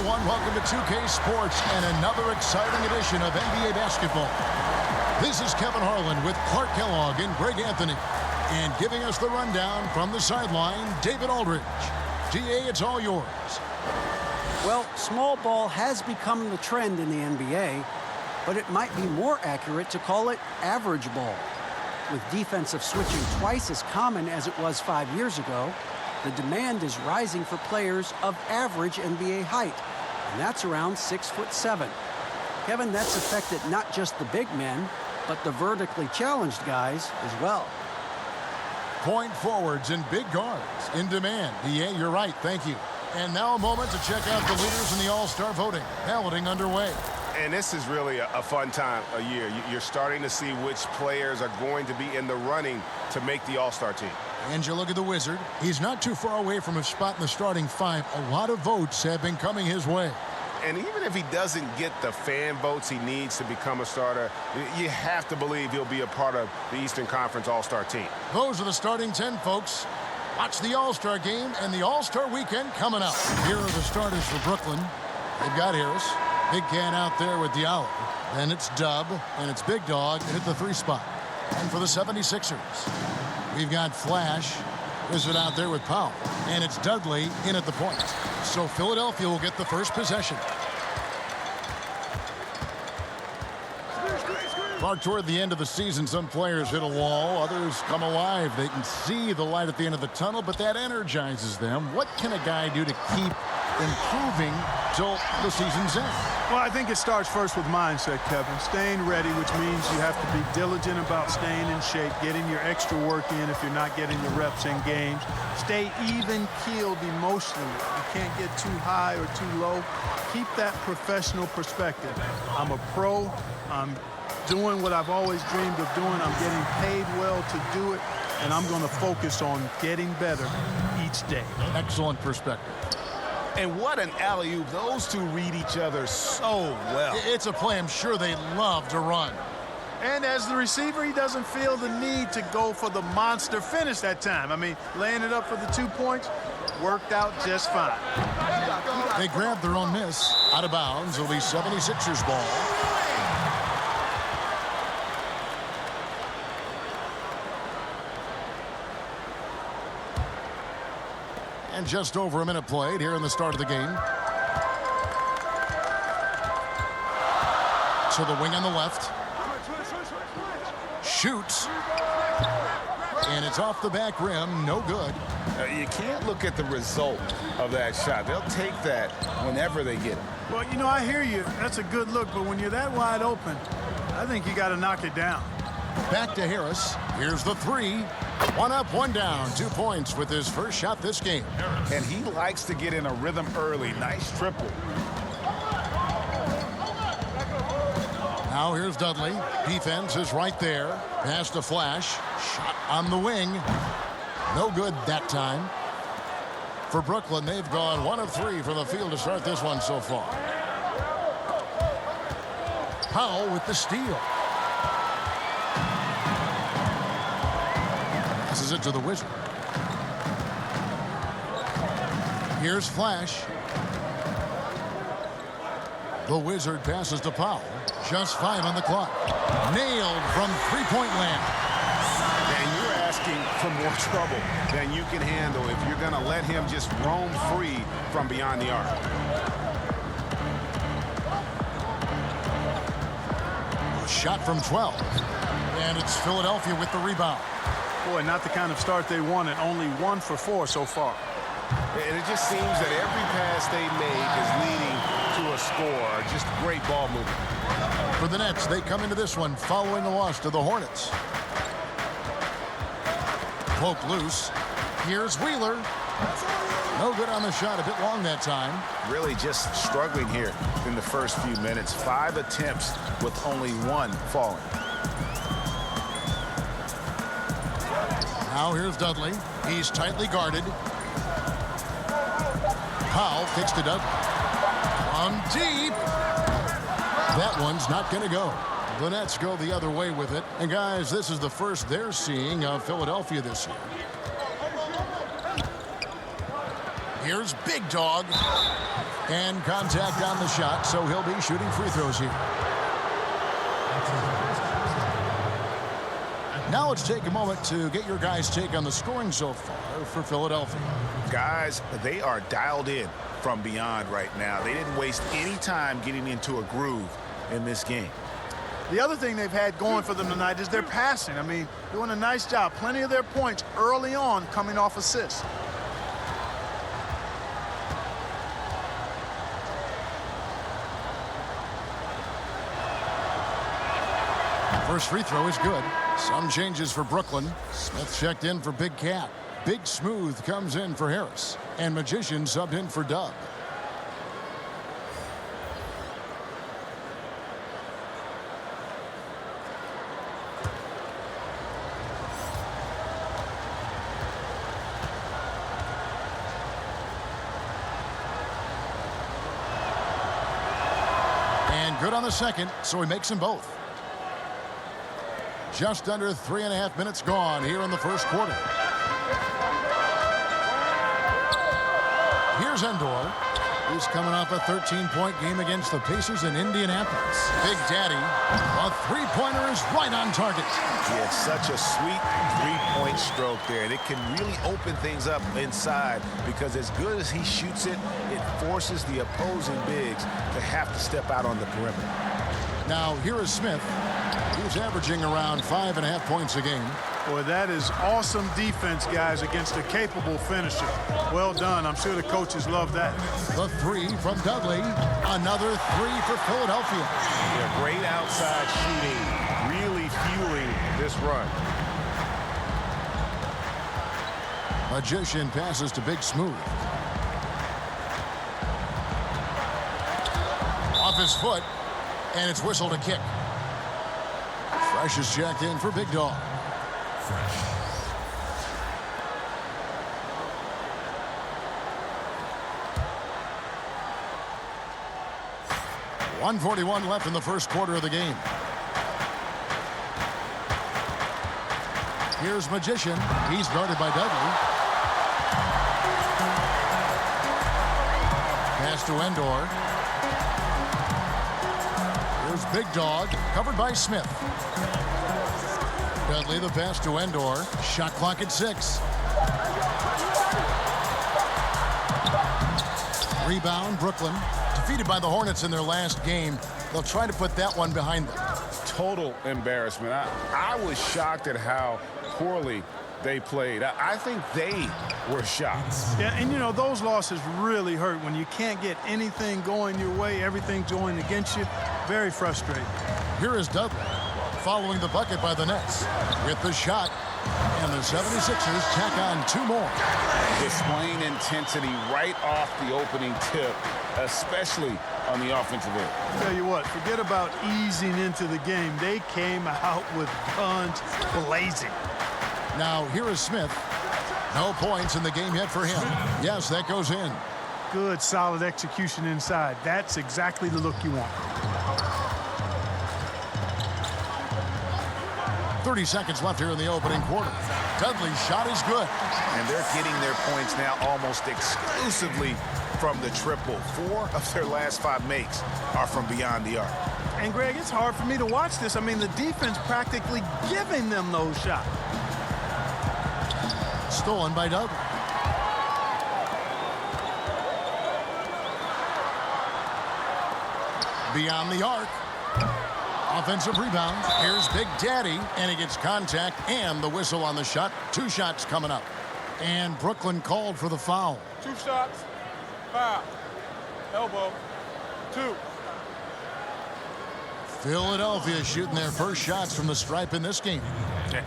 everyone. Welcome to 2K Sports and another exciting edition of NBA basketball. This is Kevin Harlan with Clark Kellogg and Greg Anthony. And giving us the rundown from the sideline, David Aldridge. DA, it's all yours. Well, small ball has become the trend in the NBA, but it might be more accurate to call it average ball. With defensive switching twice as common as it was 5 years ago, the demand is rising for players of average NBA height, and that's around 6'7". Kevin, that's affected not just the big men, but the vertically challenged guys as well. Point forwards and big guards in demand. DA, you're right. Thank you. And now a moment to check out the leaders in the All-Star voting. Balloting underway. And this is really a fun time of year. You're starting to see which players are going to be in the running to make the All-Star team. And you look at the Wizard. He's not too far away from a spot in the starting five. A lot of votes have been coming his way. And even if he doesn't get the fan votes he needs to become a starter, you have to believe he'll be a part of the Eastern Conference All-Star team. Those are the starting 10, folks. Watch the All-Star game and the All-Star weekend coming up. Here are the starters for Brooklyn. They've got Harris. Big can out there with Diallo. Then it's Dub, and it's Big Dog at the 3 spot. And for the 76ers, we've got Flash. Is it out there with Powell? And it's Dudley in at the point. So Philadelphia will get the first possession. Far toward the end of the season, some players hit a wall, others come alive. They can see the light at the end of the tunnel, but that energizes them. What can a guy do to keep improving till the season's end? Well, I think it starts first with mindset, Kevin. Staying ready, which means you have to be diligent about staying in shape, getting your extra work in if you're not getting the reps in games. Stay even-keeled emotionally. You can't get too high or too low. Keep that professional perspective. I'm a pro. I'm doing what I've always dreamed of doing. I'm getting paid well to do it, and I'm going to focus on getting better each day. Excellent perspective. And what an alley-oop. Those two read each other so well. It's a play I'm sure they love to run. And as the receiver, he doesn't feel the need to go for the monster finish that time. I mean, laying it up for the 2 points worked out just fine. They grabbed their own miss. Out of bounds. It'll be 76ers ball. And just over a minute played here in the start of the game. To the wing on the left. Shoots. And it's off the back rim. No good. You can't look at the result of that shot. They'll take that whenever they get it. Well, you know, I hear you. That's a good look, but when you're that wide open, I think you got to knock it down. Back to Harris. Here's the 3. 1 up, 1 down. 2 points with his first shot this game. And he likes to get in a rhythm early. Nice triple. Now here's Dudley. Defense is right there. Pass to Flash. Shot on the wing. No good that time. For Brooklyn, they've gone 1 of 3 from the field to start this one so far. Powell with the steal. Passes it to the Wizard. Here's Flash. The Wizard passes to Powell. Just 5 on the clock. Nailed from three-point land. And you're asking for more trouble than you can handle if you're going to let him just roam free from beyond the arc. Shot from 12. And it's Philadelphia with the rebound. Boy, not the kind of start they wanted. Only 1 for 4 so far. And it just seems that every pass they make is leading to a score. Just great ball movement. For the Nets, they come into this one following a loss to the Hornets. Poke loose. Here's Wheeler. No good on the shot. A bit long that time. Really just struggling here in the first few minutes. 5 attempts with only 1 falling. Now here's Dudley. He's tightly guarded. Powell kicks to Dudley. From deep. That one's not going to go. The Nets go the other way with it. And guys, this is the first they're seeing of Philadelphia this year. Here's Big Dog. And contact on the shot, so he'll be shooting free throws here. Now let's take a moment to get your guys' take on the scoring so far for Philadelphia. Guys, they are dialed in from beyond right now. They didn't waste any time getting into a groove in this game. The other thing they've had going for them tonight is their passing. I mean, doing a nice job. Plenty of their points early on coming off assists. First free throw is good. Some changes for Brooklyn. Smith checked in for Big Cat. Big Smooth comes in for Harris. And Magician subbed in for Dub. And good on the second, so he makes them both. Just under 3.5 minutes gone here in the first quarter. Here's Endor. He's coming off a 13-point game against the Pacers in Indianapolis. Big Daddy, a three-pointer is right on target. He had such a sweet three-point stroke there, and it can really open things up inside because as good as he shoots it, it forces the opposing bigs to have to step out on the perimeter. Now, here is Smith. He's averaging around 5.5 points a game. Boy, that is awesome defense, guys, against a capable finisher. Well done. I'm sure the coaches love that. The three from Dudley. Another three for Philadelphia. Yeah, great outside shooting, really fueling this run. Magician passes to Big Smooth. Off his foot, and it's whistled a kick. Fresh is checked in for Big Dog. 1:41 left in the first quarter of the game. Here's Magician. He's guarded by Dudley. Pass to Endor. Here's Big Dog, covered by Smith. Dudley, the pass to Endor. Shot clock at 6. Rebound, Brooklyn. Defeated by the Hornets in their last game. They'll try to put that one behind them. Total embarrassment. I was shocked at how poorly they played. I think they were shocked. Yeah, and you know, those losses really hurt when you can't get anything going your way, everything's going against you. Very frustrating. Here is Dudley, following the bucket by the Nets. With the shot, and the 76ers tack on 2 more. Displaying intensity right off the opening tip, especially on the offensive end. Tell you what, forget about easing into the game. They came out with guns blazing. Now, here is Smith. No points in the game yet for him. Yes, that goes in. Good, solid execution inside. That's exactly the look you want. 30 seconds left here in the opening quarter. Dudley's shot is good. And they're getting their points now almost exclusively from the triple. 4 of their last 5 makes are from beyond the arc. And, Greg, it's hard for me to watch this. I mean, the defense practically giving them those shots. Stolen by Dudley. Beyond the arc. Offensive rebound. Here's Big Daddy, and he gets contact and the whistle on the shot. 2 shots coming up. And Brooklyn called for the foul. 2 shots. Foul. Elbow. 2. Philadelphia shooting their first shots from the stripe in this game.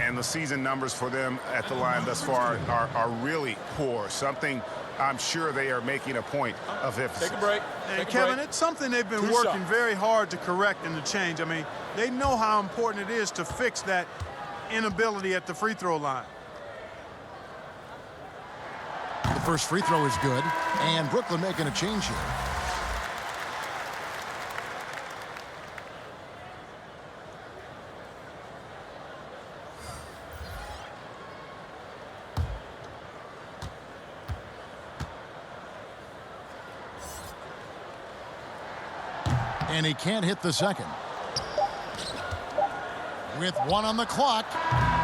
And the season numbers for them at the line thus far are really poor. Something I'm sure they are making a point of emphasis. Take a break. And Kevin, it's something they've been 2 working shots. very hard to correct and to change. I mean, they know how important it is to fix that inability at the free throw line. The first free throw is good, and Brooklyn making a change here. And he can't hit the second. With 1 on the clock,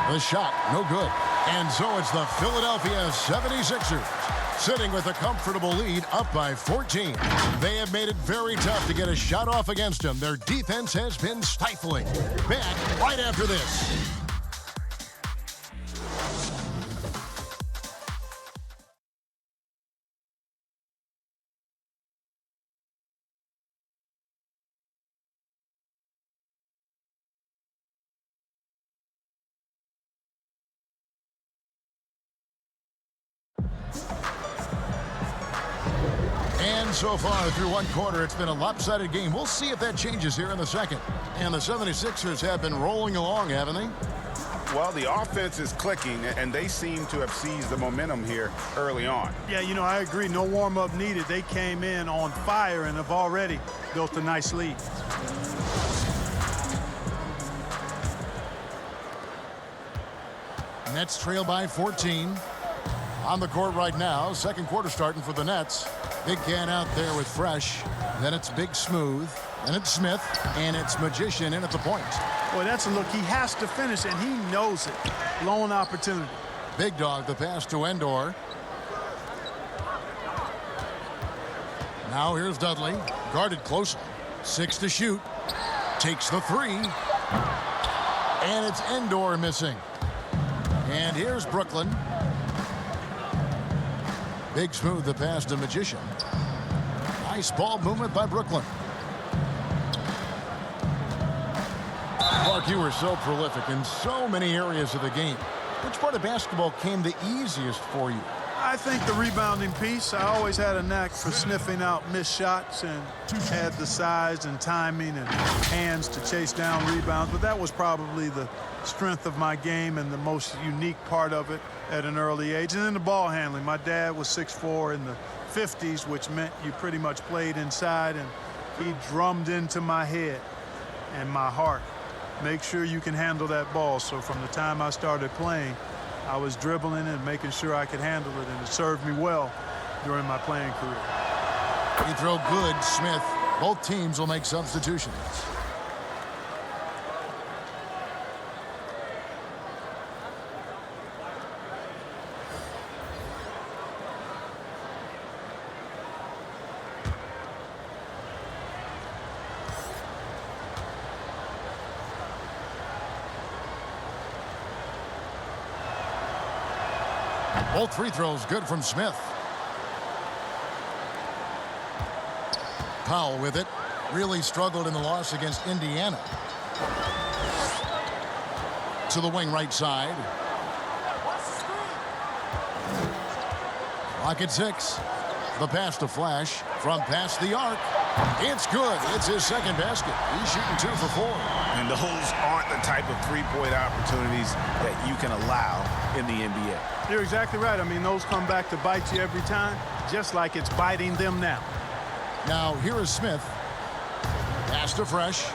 the shot, no good. And so it's the Philadelphia 76ers sitting with a comfortable lead up by 14. They have made it very tough to get a shot off against them. Their defense has been stifling. Back right after this. And so far through one quarter, it's been a lopsided game. We'll see if that changes here in the second. And the 76ers have been rolling along, haven't they? Well, the offense is clicking, and they seem to have seized the momentum here early on. Yeah, you know, I agree. No warm-up needed. They came in on fire and have already built a nice lead. Nets trail by 14. On the court right now, second quarter starting for the Nets. Big can out there with Fresh. Then it's Big Smooth. Then it's Smith. And it's Magician in at the point. Boy, that's a look. He has to finish, and he knows it. Lone opportunity. Big Dog, the pass to Endor. Now here's Dudley. Guarded closely. 6 to shoot. Takes the 3. And it's Endor missing. And here's Brooklyn. Big Smooth, the pass to Magician. Nice ball movement by Brooklyn. Mark, you were so prolific in so many areas of the game. Which part of basketball came the easiest for you? I think the rebounding piece. I always had a knack for sniffing out missed shots and had the size and timing and hands to chase down rebounds. But that was probably the strength of my game and the most unique part of it at an early age. And then the ball handling. My dad was 6'4" in the 50s, which meant you pretty much played inside, and he drummed into my head and my heart. Make sure you can handle that ball. So from the time I started playing, I was dribbling and making sure I could handle it, and it served me well during my playing career. Free throw good, Smith. Both teams will make substitutions. Both free throws good from Smith. Powell with it. Really struggled in the loss against Indiana. To the wing right side. Clock at 6. The pass to Flash from past the arc. It's good. It's his second basket. He's shooting 2 for 4. And those aren't the type of three-point opportunities that you can allow in the NBA. You're exactly right. I mean, those come back to bite you every time, just like it's biting them now. Now, here is Smith. Pass to Fresh.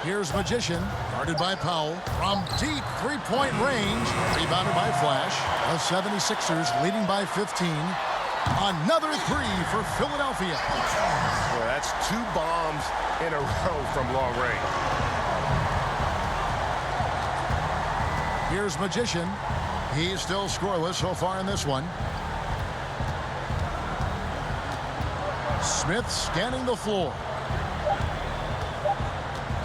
Here's Magician, guarded by Powell. From deep three-point range, rebounded by Flash. The 76ers leading by 15. Another 3 for Philadelphia. Well, that's 2 bombs in a row from long range. Here's Magician. He's still scoreless so far in this one. Smith scanning the floor.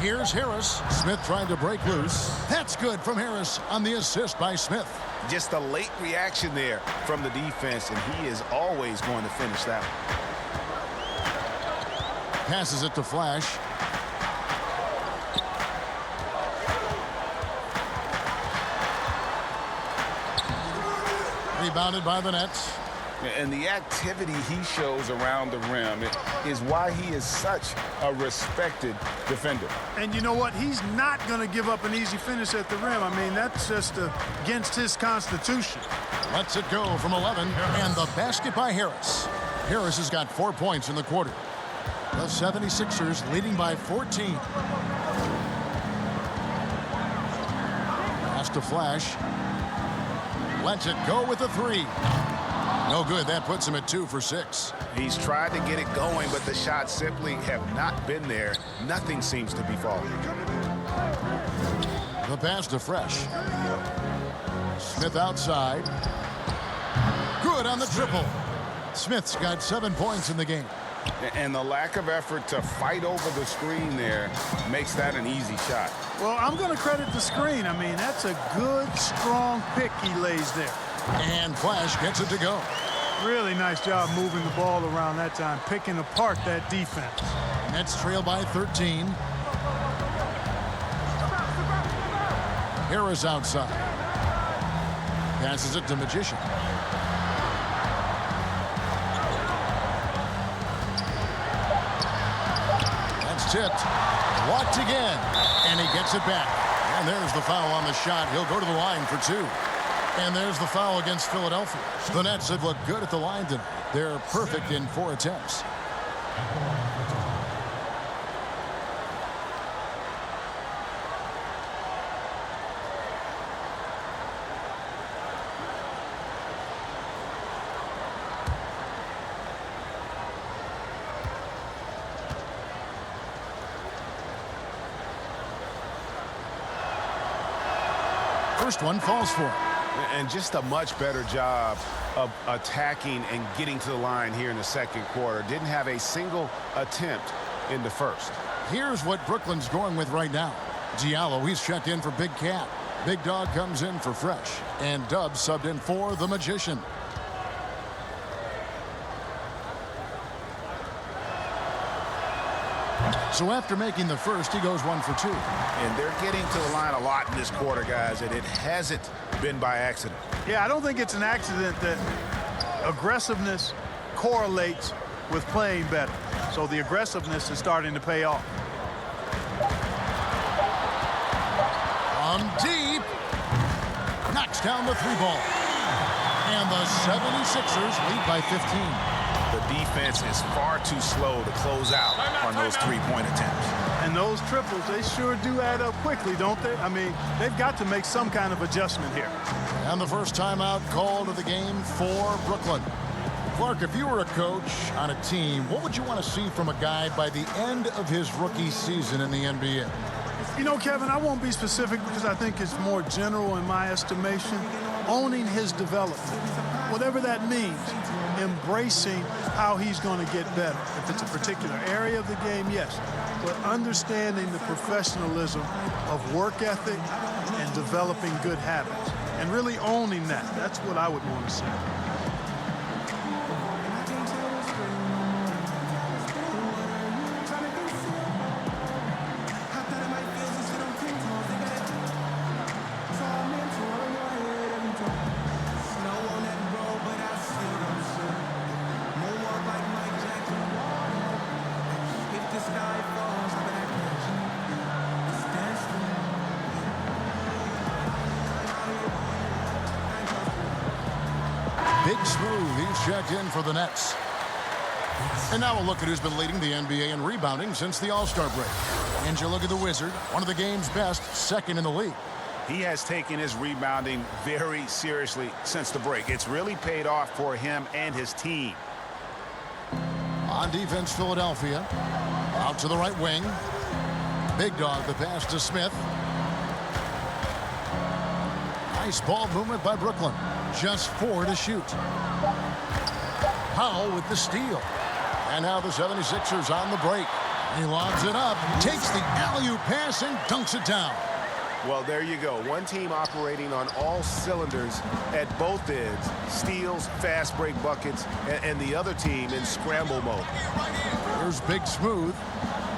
Here's Harris. Smith trying to break loose. That's good from Harris on the assist by Smith. Just a late reaction there from the defense, and he is always going to finish that one. Passes it to Flash. Rebounded by the Nets. And the activity he shows around the rim is why he is such a respected defender. And you know what? He's not going to give up an easy finish at the rim. I mean, that's just against his constitution. Lets it go from 11. And the basket by Harris. Harris has got 4 points in the quarter. The 76ers leading by 14. Pass to Flash. Lets it go with the 3. No good. That puts him at 2 for 6. He's tried to get it going, but the shots simply have not been there. Nothing seems to be falling. The pass to Fresh. Smith outside. Good on the triple. Smith's got 7 points in the game. And the lack of effort to fight over the screen there makes that an easy shot. Well, I'm going to credit the screen. I mean, that's a good, strong pick he lays there. And Flash gets it to go. Really nice job moving the ball around that time, picking apart that defense. Nets trail by 13. Harris outside. Passes it to Magician. That's tipped. Walked again. And he gets it back. And there's the foul on the shot. He'll go to the line for 2. And there's the foul against Philadelphia. The Nets have looked good at the line tonight. They're perfect in 4 attempts. First one falls for him. And just a much better job of attacking and getting to the line here in the second quarter. Didn't have a single attempt in the first. Here's what Brooklyn's going with right now. Diallo, he's checked in for Big Cat. Big Dog comes in for Fresh. And Dub subbed in for the Magician. So after making the first, he goes 1 for 2. And they're getting to the line a lot in this quarter, guys, and it hasn't been by accident. Yeah, I don't think it's an accident that aggressiveness correlates with playing better. So the aggressiveness is starting to pay off. From deep. Knocks down the 3-ball. And the 76ers lead by 15. The defense is far too slow to close out on those three-point attempts. And those triples, they sure do add up quickly, don't they? I mean, they've got to make some kind of adjustment here. And the first timeout called of the game for Brooklyn. Clark, if you were a coach on a team, what would you want to see from a guy by the end of his rookie season in the NBA? You know, Kevin, I won't be specific because I think it's more general in my estimation. Owning his development, whatever that means, embracing how he's going to get better. If it's a particular area of the game, yes. But understanding the professionalism of work ethic and developing good habits and really owning that. That's what I would want to see. Big Smooth, he's checked in for the Nets. And now we'll look at who's been leading the NBA in rebounding since the All-Star break. And you look at the Wizard, one of the game's best, second in the league. He has taken his rebounding very seriously since the break. It's really paid off for him and his team. On defense, Philadelphia. Out to the right wing. Big Dog, the pass to Smith. Nice ball movement by Brooklyn. Just 4 to shoot. Powell with the steal. And now the 76ers on the break. He lobs it up, takes the alley-oop pass and dunks it down. Well, there you go. One team operating on all cylinders at both ends. Steals, fast break buckets, and the other team in scramble mode. Here's Big Smooth.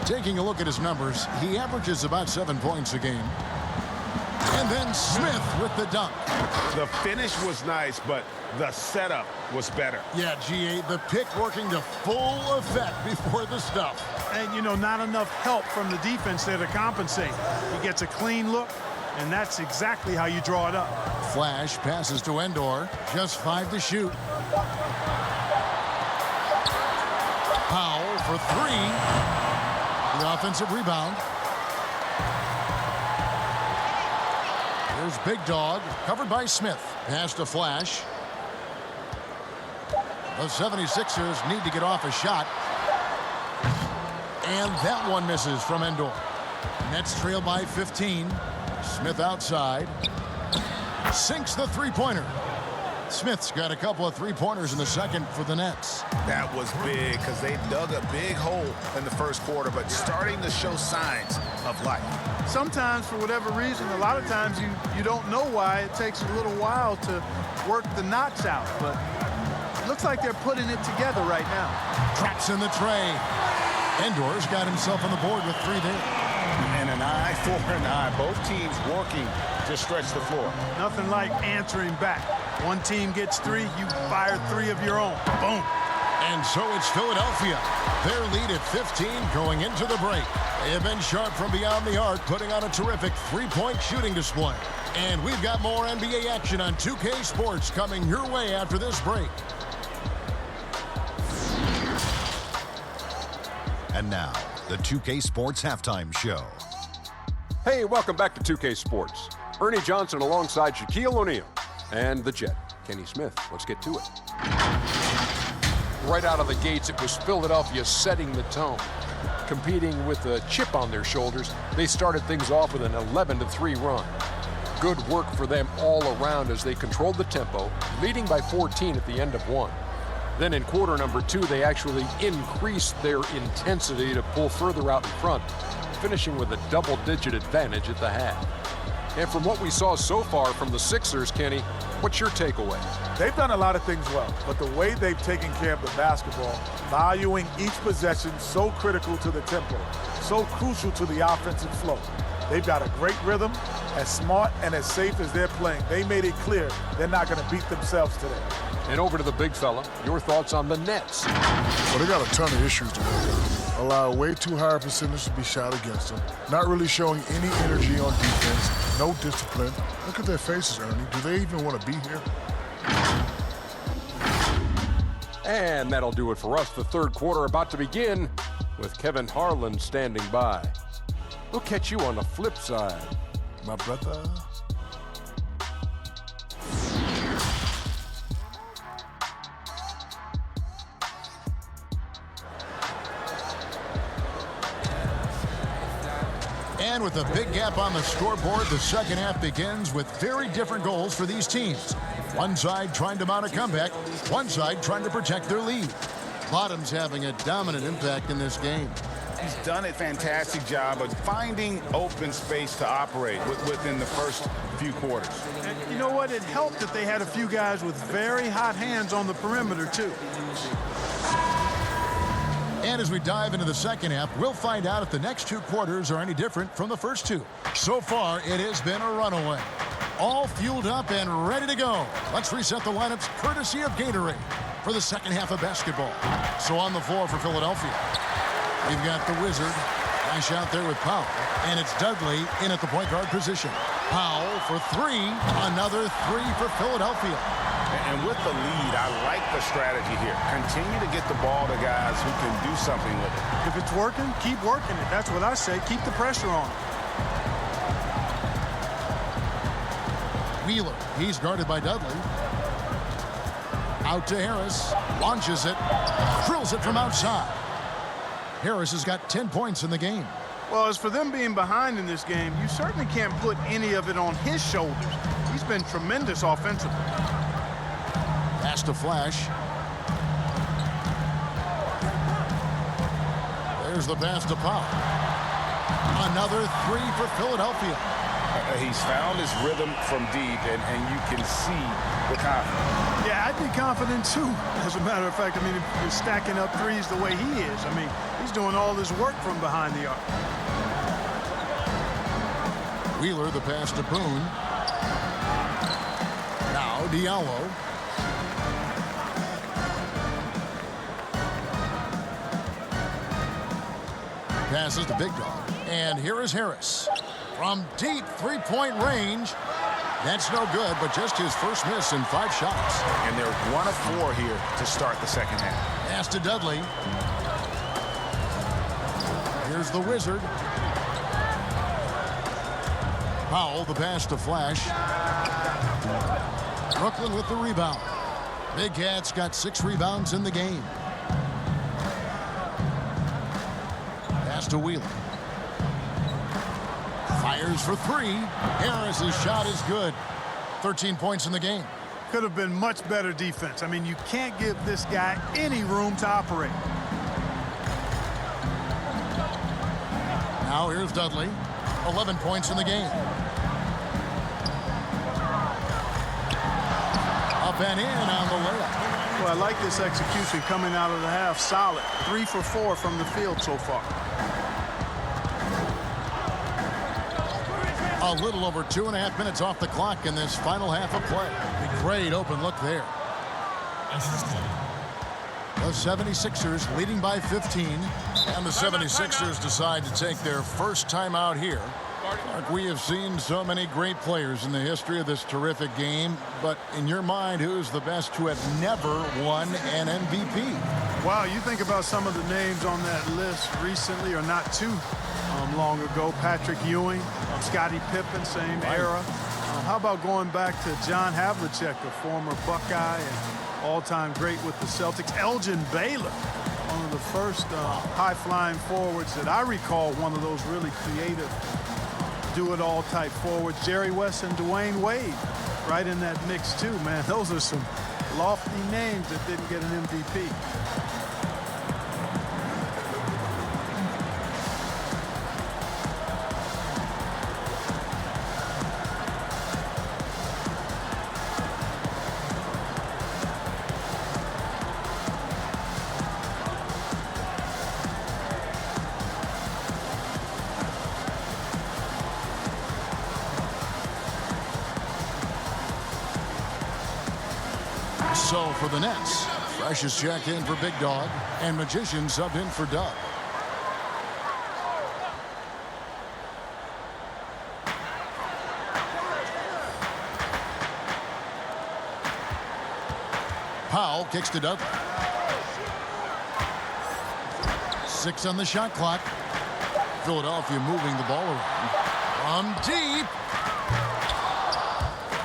Taking a look at his numbers, he averages about 7 points a game. And then Smith with the dunk. The finish was nice, but the setup was better. Yeah, GA, the pick working to full effect before the stuff. And, you know, not enough help from the defense there to compensate. He gets a clean look, and that's exactly how you draw it up. Flash passes to Endor. Just 5 to shoot. Powell for 3. The offensive rebound. Here's Big Dog, covered by Smith. Pass to Flash. The 76ers need to get off a shot. And that one misses from Endor. Nets trail by 15. Smith outside. Sinks the three-pointer. Smith's got a couple of three-pointers in the second for the Nets. That was big because they dug a big hole in the first quarter, but starting to show signs of life. Sometimes, for whatever reason, a lot of times you don't know why. It takes a little while to work the knots out, but it looks like they're putting it together right now. Traps in the tray. Endor's got himself on the board with 3 there. And an eye for an eye. Both teams working to stretch the floor. Nothing like answering back. One team gets 3, you fire 3 of your own. Boom. And so it's Philadelphia. Their lead at 15 going into the break. They have been sharp from beyond the arc, putting on a terrific three-point shooting display. And we've got more NBA action on 2K Sports coming your way after this break. And now, the 2K Sports Halftime Show. Hey, welcome back to 2K Sports. Ernie Johnson alongside Shaquille O'Neal and the Jet, Kenny Smith. Let's get to it. Right out of the gates, it was Philadelphia setting the tone. Competing with a chip on their shoulders, they started things off with an 11-3 run. Good work for them all around as they controlled the tempo, leading by 14 at the end of 1. Then in quarter number 2, they actually increased their intensity to pull further out in front, finishing with a double-digit advantage at the half. And from what we saw so far from the Sixers, Kenny, what's your takeaway? They've done a lot of things well, but the way they've taken care of the basketball, valuing each possession so critical to the tempo, so crucial to the offensive flow. They've got a great rhythm, as smart and as safe as they're playing. They made it clear they're not going to beat themselves today. And over to the big fella, your thoughts on the Nets. Well, they got a ton of issues to work out. Allow way too high a percentage to be shot against them. Not really showing any energy on defense. No discipline. Look at their faces, Ernie. Do they even want to be here? And that'll do it for us. The third quarter about to begin with Kevin Harlan standing by. We'll catch you on the flip side. My brother. And with a big gap on the scoreboard, the second half begins with very different goals for these teams. One side trying to mount a comeback, one side trying to protect their lead. Bottom's having a dominant impact in this game. He's done a fantastic job of finding open space to operate within the first few quarters. And you know what? It helped that they had a few guys with very hot hands on the perimeter, too. And as we dive into the second half, we'll find out if the next 2 quarters are any different from the first 2. So far, it has been a runaway. All fueled up and ready to go. Let's reset the lineups courtesy of Gatorade for the second half of basketball. So on the floor for Philadelphia, we've got the Wizard. Nice out there with Powell. And it's Dudley in at the point guard position. Powell for 3. Another 3 for Philadelphia. And with the lead, I like the strategy here. Continue to get the ball to guys who can do something with it. If it's working, keep working it. That's what I say. Keep the pressure on. Wheeler, he's guarded by Dudley. Out to Harris, launches it, drills it from outside. Harris has got 10 points in the game. Well, as for them being behind in this game, you certainly can't put any of it on his shoulders. He's been tremendous offensively. Pass to Flash. There's the pass to Powell. Another 3 for Philadelphia. He's found his rhythm from deep, and you can see the confidence. Yeah, I'd be confident, too. As a matter of fact, I mean, if you're stacking up threes the way he is, I mean, he's doing all his work from behind the arc. Wheeler, the pass to Boone. Now Diallo. Passes to Big Dog. And here is Harris. From deep three-point range. That's no good, but just his first miss in 5 shots. And they're 1 of 4 here to start the second half. Pass to Dudley. Here's the Wizard. Powell, the pass to Flash. Brooklyn with the rebound. Big Cat's got 6 rebounds in the game. Pass to Wheeler. Fires for 3. Harris's shot is good. 13 points in the game. Could have been much better defense. I mean, you can't give this guy any room to operate. Now here's Dudley. 11 points in the game. Up and in on the layup. Well, I like this execution coming out of the half. Solid. 3 for 4 from the field so far. A little over 2.5 minutes off the clock in this final half of play. A great open look there. The 76ers leading by 15. And the 76ers decide to take their first time out here. Mark, we have seen so many great players in the history of this terrific game. But in your mind, who's the best to have never won an MVP? Wow, you think about some of the names on that list recently, or not too long ago. Patrick Ewing, Scottie Pippen, same era. How about going back to John Havlicek, a former Buckeye and all-time great with the Celtics. Elgin Baylor, one of the first high-flying forwards that I recall, one of those really creative, do-it-all type forwards. Jerry West and Dwayne Wade right in that mix too, man. Those are some lofty names that didn't get an MVP. So for the Nets, Fresh is checked in for Big Dog, and Magician subbed in for Dub. Powell kicks to Dudley. 6 on the shot clock. Philadelphia moving the ball around. From deep.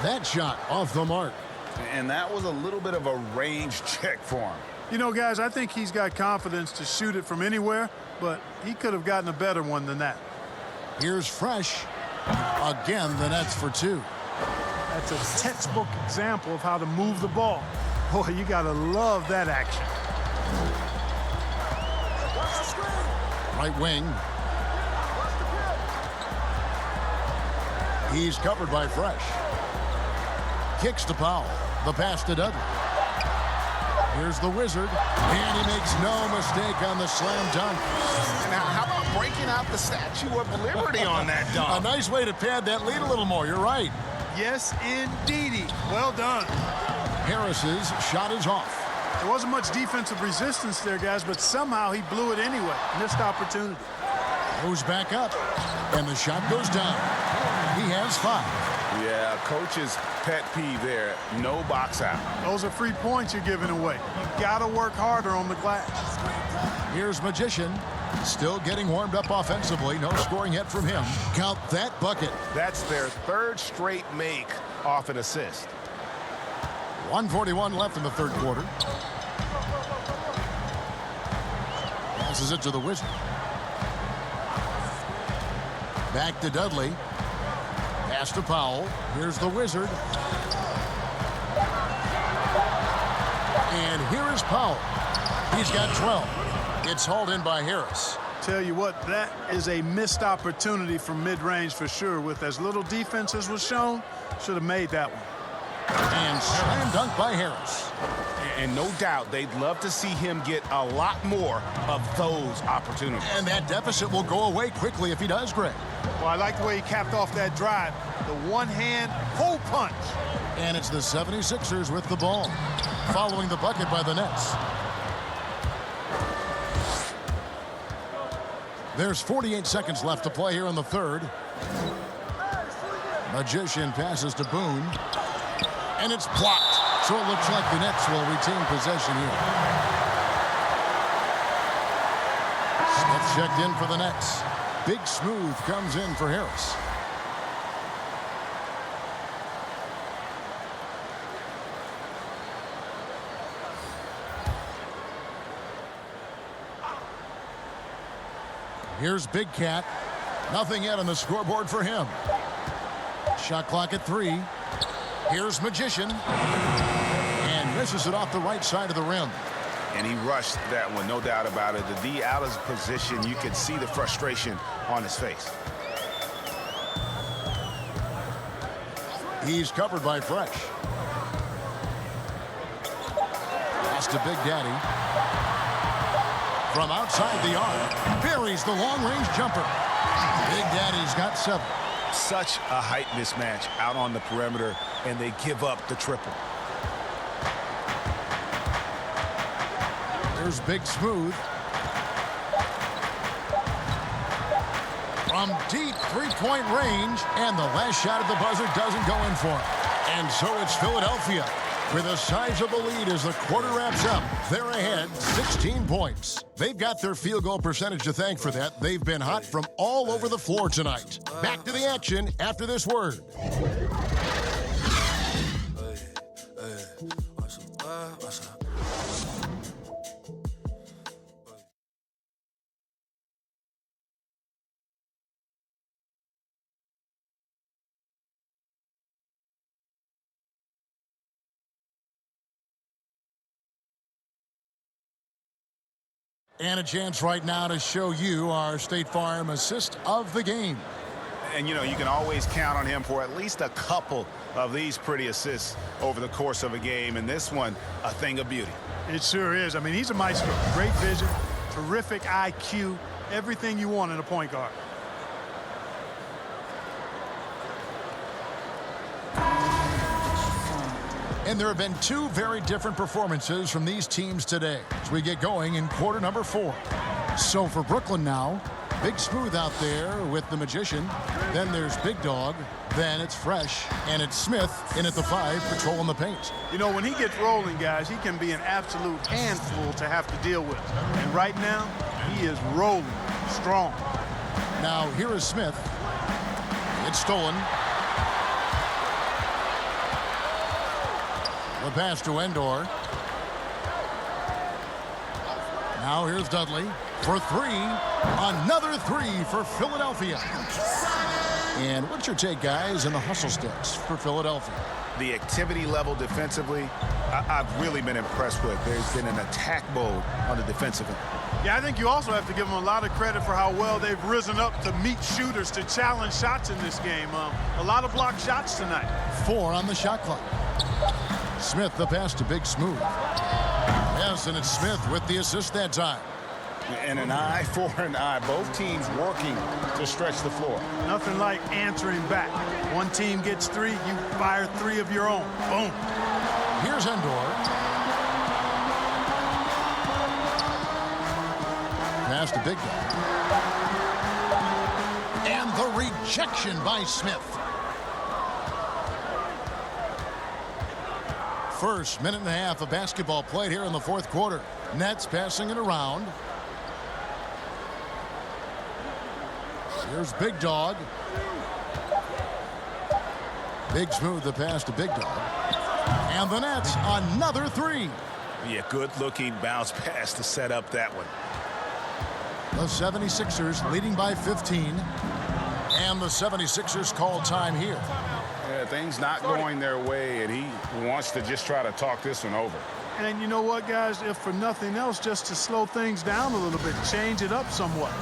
That shot off the mark. And that was a little bit of a range check for him. You know, guys, I think he's got confidence to shoot it from anywhere, but he could have gotten a better one than that. Here's Fresh. Again, the Nets for 2. That's a textbook example of how to move the ball. Boy, you got to love that action. Right wing. He's covered by Fresh. Kicks to Powell. The pass to Dudley. Here's the Wizard. And he makes no mistake on the slam dunk. Now, how about breaking out the Statue of Liberty on that dunk? A nice way to pad that lead a little more. You're right. Yes, indeedy. Well done. Harris's shot is off. There wasn't much defensive resistance there, guys, but somehow he blew it anyway. Missed opportunity. Goes back up. And the shot goes down. He has 5. Yeah, coach's pet peeve there. No box out. Those are free points you're giving away. You got to work harder on the glass. Here's Magician. Still getting warmed up offensively. No scoring yet from him. Count that bucket. That's their 3rd straight make off an assist. 1:41 left in the 3rd quarter. Passes it to the Wizard. Back to Dudley. Pass to Powell. Here's the Wizard. And here is Powell. He's got 12. It's hauled in by Harris. Tell you what, that is a missed opportunity from mid-range for sure. With as little defense as was shown, should have made that one. And slam dunk by Harris. And no doubt they'd love to see him get a lot more of those opportunities. And that deficit will go away quickly if he does, Greg. Well, I like the way he capped off that drive. The one-hand hole punch. And it's the 76ers with the ball, following the bucket by the Nets. There's 48 seconds left to play here in the 3rd. Magician passes to Boone. And it's blocked. So it looks like the Nets will retain possession here. Smith checked in for the Nets. Big Smooth comes in for Harris. Here's Big Cat. Nothing yet on the scoreboard for him. Shot clock at 3. Here's Magician. And misses it off the right side of the rim. And he rushed that one, no doubt about it. The D out of position, you could see the frustration on his face. He's covered by Fresh. Pass to Big Daddy. From outside the arc, buries the long-range jumper. Big Daddy's got 7. Such a height mismatch out on the perimeter, and they give up the triple. There's Big Smooth. From deep three-point range, and the last shot at the buzzer doesn't go in for it. And so it's Philadelphia with a sizable lead as the quarter wraps up. They're ahead 16 points. They've got their field goal percentage to thank for that. They've been hot from all over the floor tonight. Back to the action after this word. And a chance right now to show you our State Farm assist of the game. And, you know, you can always count on him for at least a couple of these pretty assists over the course of a game. And this one, a thing of beauty. It sure is. I mean, he's a maestro. Great vision, terrific IQ, everything you want in a point guard. And there have been 2 very different performances from these teams today as we get going in quarter number 4. So for Brooklyn now, Big Smooth out there with the Magician. Then there's Big Dog. Then it's Fresh. And it's Smith in at the 5, patrolling the paint. You know, when he gets rolling, guys, he can be an absolute handful to have to deal with. And right now, he is rolling strong. Now here is Smith. It's stolen. The pass to Endor. Now here's Dudley for 3. Another 3 for Philadelphia. And what's your take, guys, in the hustle sticks for Philadelphia? The activity level defensively, I've really been impressed with. There's been an attack mode on the defensive end. Yeah, I think you also have to give them a lot of credit for how well they've risen up to meet shooters, to challenge shots in this game. A lot of blocked shots tonight. 4 on the shot clock. Smith, the pass to Big Smooth. Yes, and it's Smith with the assist that time. And an eye for an eye. Both teams working to stretch the floor. Nothing like answering back. One team gets 3, you fire 3 of your own. Boom. Here's Endor. Pass to Big Dog. And the rejection by Smith. First minute and a half of basketball played here in the 4th quarter. Nets passing it around. Here's Big Dog. Big Smooth, the pass to Big Dog. And the Nets, another 3. Yeah, good-looking bounce pass to set up that one. The 76ers leading by 15. And the 76ers call time here. Yeah, things not going their way, and he wants to just try to talk this one over. And you know what, guys? If for nothing else, just to slow things down a little bit, change it up somewhat.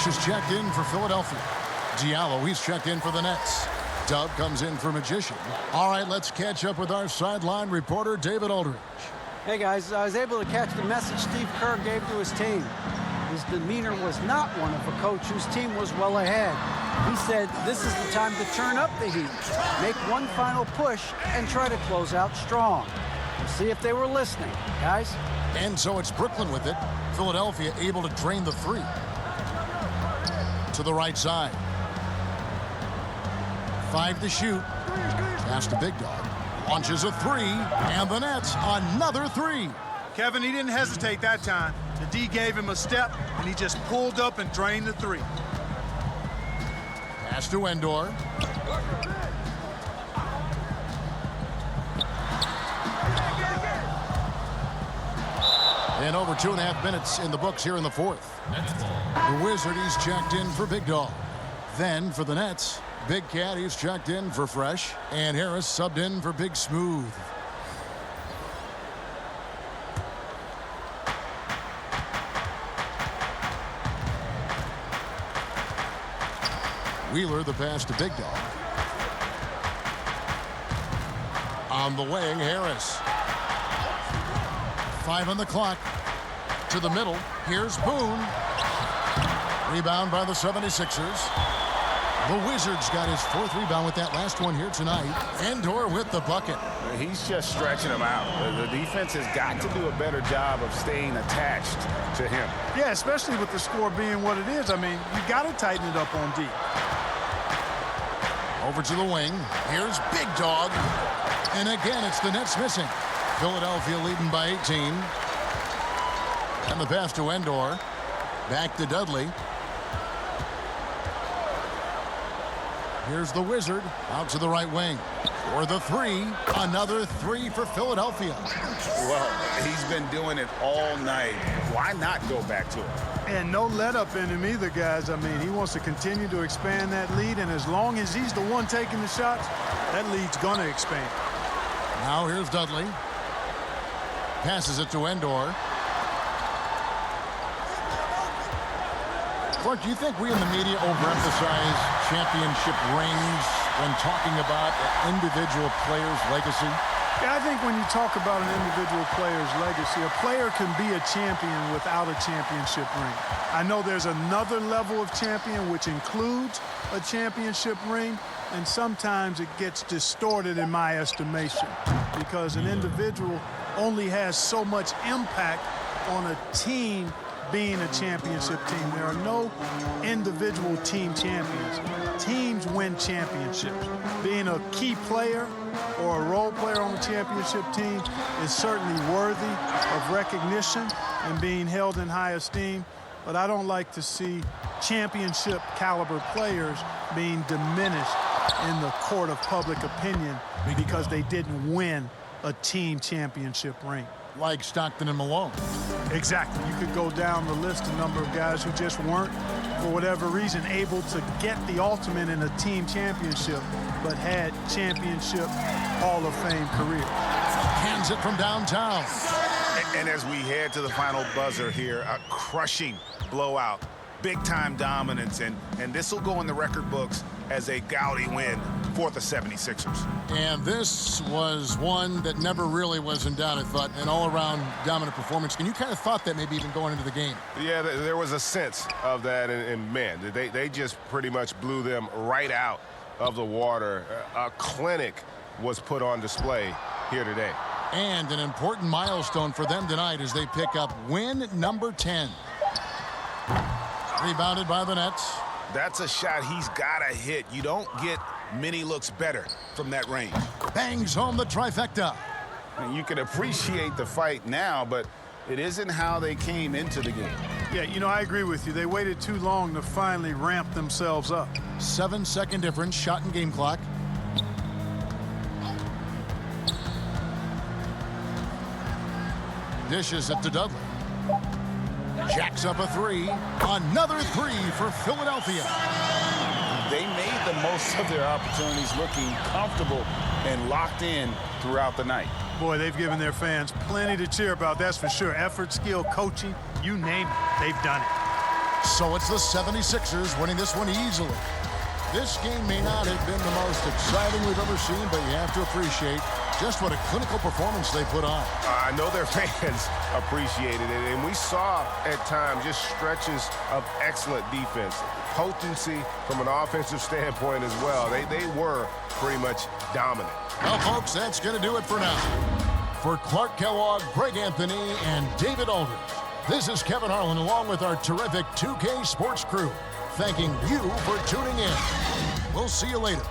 Flash is checked in for Philadelphia. Diallo, he's checked in for the Nets. Dub comes in for Magician. All right, let's catch up with our sideline reporter, David Aldridge. Hey, guys, I was able to catch the message Steve Kerr gave to his team. His demeanor was not one of a coach whose team was well ahead. He said this is the time to turn up the heat, make one final push, and try to close out strong. We'll see if they were listening, guys. And so it's Brooklyn with it. Philadelphia able to drain the three. To the right side. 5 to shoot. Pass to Big Dog. Launches a three, and the Nets another three. Kevin, he didn't hesitate that time. The D gave him a step, and he just pulled up and drained the three. Pass to Endor. And over 2.5 minutes in the books here in the fourth. The Wizard, he's checked in for Big Dog. Then for the Nets, Big Cat, he's checked in for Fresh. And Harris subbed in for Big Smooth. Wheeler, the pass to Big Dog. On the wing, Harris. 5 on the clock. To the middle. Here's Boone. Rebound by the 76ers. The Wizards got his 4th rebound with that last one here tonight. Endor with the bucket. He's just stretching him out. The defense has got to do a better job of staying attached to him. Yeah, especially with the score being what it is. I mean, you got to tighten it up on D. Over to the wing. Here's Big Dog. And again, it's the Nets missing. Philadelphia leading by 18. And the pass to Endor. Back to Dudley. Here's the Wizard out to the right wing. For the three. Another three for Philadelphia. Well, he's been doing it all night. Why not go back to it? And no let up in him either, guys. I mean, he wants to continue to expand that lead, and as long as he's the one taking the shots, that lead's going to expand. Now here's Dudley. Passes it to Endor. Clark, do you think we in the media overemphasize championship rings when talking about an individual player's legacy? Yeah, I think when you talk about an individual player's legacy, a player can be a champion without a championship ring. I know there's another level of champion which includes a championship ring, and sometimes it gets distorted in my estimation because an individual only has so much impact on a team being a championship team. There are no individual team champions. Teams win championships. Being a key player or a role player on the championship team is certainly worthy of recognition and being held in high esteem, but I don't like to see championship caliber players being diminished in the court of public opinion because they didn't win a team championship ring. Like Stockton and Malone. Exactly. You could go down the list, a number of guys who just weren't, for whatever reason, able to get the ultimate in a team championship, but had championship Hall of Fame career. Hands it from downtown. And as we head to the final buzzer here, a crushing blowout, big-time dominance, and this will go in the record books as a gaudy win for the 76ers. And this was one that never really was in doubt, I thought, an all-around dominant performance. And you kind of thought that maybe even going into the game. Yeah, there was a sense of that, and man, they just pretty much blew them right out of the water. A clinic was put on display here today. And an important milestone for them tonight as they pick up win number 10. Rebounded by the Nets. That's a shot he's got to hit. You don't get many looks better from that range. Bangs home the trifecta. And you can appreciate the fight now, but it isn't how they came into the game. Yeah, you know, I agree with you. They waited too long to finally ramp themselves up. 7-second difference, shot and game clock. Dishes it to Dudley. Jacks up a three. Another three for Philadelphia. They made the most of their opportunities, looking comfortable and locked in throughout the night. Boy, they've given their fans plenty to cheer about, that's for sure. Effort, skill, coaching, you name it, they've done it. So it's the 76ers winning this one easily. This game may not have been the most exciting we've ever seen, but you have to appreciate just what a clinical performance they put on. I know their fans appreciated it, and we saw at times just stretches of excellent defense. Potency from an offensive standpoint as well. They were pretty much dominant. Well, folks, that's going to do it for now. For Clark Kellogg, Greg Anthony, and David Aldridge, this is Kevin Harlan along with our terrific 2K Sports crew, thanking you for tuning in. We'll see you later.